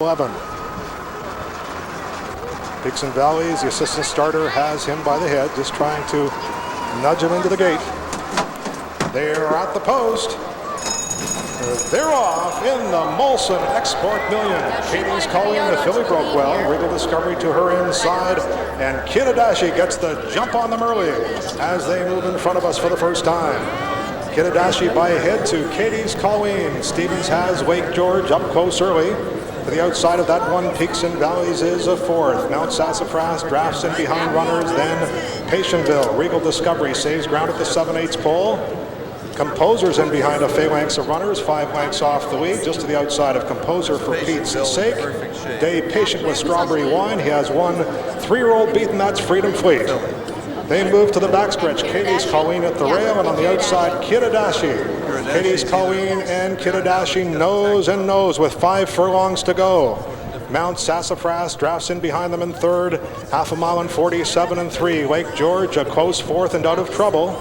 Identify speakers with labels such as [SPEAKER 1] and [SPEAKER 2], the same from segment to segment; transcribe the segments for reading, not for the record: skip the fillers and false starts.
[SPEAKER 1] 11. Peaks and Valleys, the assistant starter, has him by the head, just trying to nudge him into the gate. They're at the post. They're off in the Molson Export Million. Katie's calling the filly broke well. Regal Discovery to her inside, and Kidadashi gets the jump on them early as they move in front of us for the first time. Kidadashi by a head to Katie's Colleen. Stevens has Wake George up close early. To the outside of that one, Peaks and Valleys is a fourth. Mount Sassafras drafts in behind runners, then Patientville. Regal Discovery saves ground at the 7/8 pole. Composer's in behind a phalanx of runners, 5 lengths off the lead, just to the outside of Composer for Pete's sake. Day Patient with Strawberry Wine. He has one 3-year-old beaten, that's Freedom Fleet. They move to the backstretch. Katie's Colleen at the rail, and on the outside, Kidadashi. Katie's Colleen and Kidadashi nose and nose with 5 furlongs to go. Mount Sassafras drafts in behind them in third, half a mile and 47 3. Wake George a close fourth and out of trouble.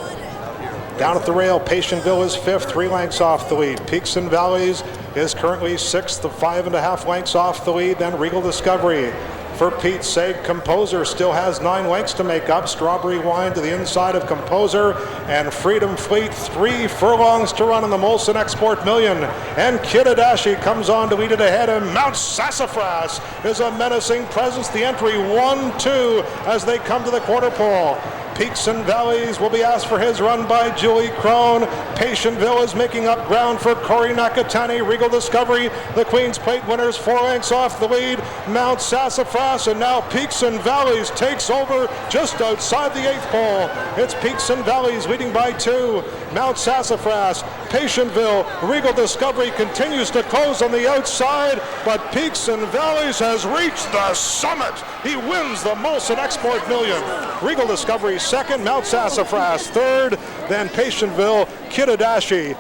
[SPEAKER 1] Down at the rail, Patientville is fifth, 3 lengths off the lead. Peaks and Valleys is currently sixth, 5.5 lengths off the lead. Then Regal Discovery. For Pete's sake, Composer still has 9 lengths to make up. Strawberry Wine to the inside of Composer, and Freedom Fleet 3 furlongs to run in the Molson Export Million. And Kidadashi comes on to lead it ahead, and Mount Sassafras is a menacing presence. The entry 1-2 as they come to the quarter pole. Peaks and Valleys will be asked for his run by Julie Crone. Patientville is making up ground for Corey Nakatani. Regal Discovery, the Queen's Plate winners, 4 lengths off the lead. Mount Sassafras, and now Peaks and Valleys takes over just outside the 8th pole. It's Peaks and Valleys leading by 2. Mount Sassafras, Patientville, Regal Discovery continues to close on the outside, but Peaks and Valleys has reached the summit. He wins the Molson Export Million. Regal Discovery second, Mount Sassafras third, then Patientville, Kidadashi.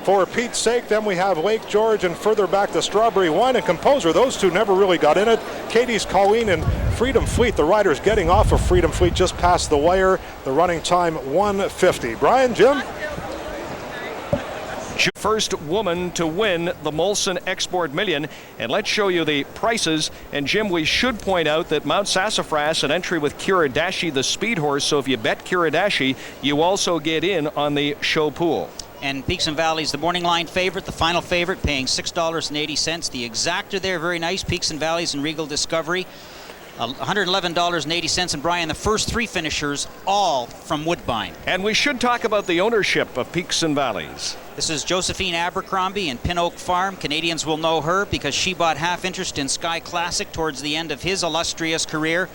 [SPEAKER 1] For Pete's sake, then we have Wake George, and further back the Strawberry Wine and Composer. Those two never really got in it. Katie's Colleen and Freedom Fleet, the riders getting off of Freedom Fleet just past the wire. The running time 1:50. Brian, Jim?
[SPEAKER 2] First woman to win the Molson Export Million, and let's show you the prices. And Jim, we should point out that Mount Sassafras, an entry with Kidadashi, the speed horse, so if you bet Kidadashi, you also get in on the show pool.
[SPEAKER 3] And Peaks and Valleys, the morning line favorite, the final favorite, paying $6.80. The exactor there, very nice. Peaks and Valleys and Regal Discovery, $111.80. And Brian, the first 3 finishers, all from Woodbine.
[SPEAKER 2] And we should talk about the ownership of Peaks and Valleys.
[SPEAKER 3] This is Josephine Abercrombie in Pin Oak Farm. Canadians will know her because she bought half interest in Sky Classic towards the end of his illustrious career.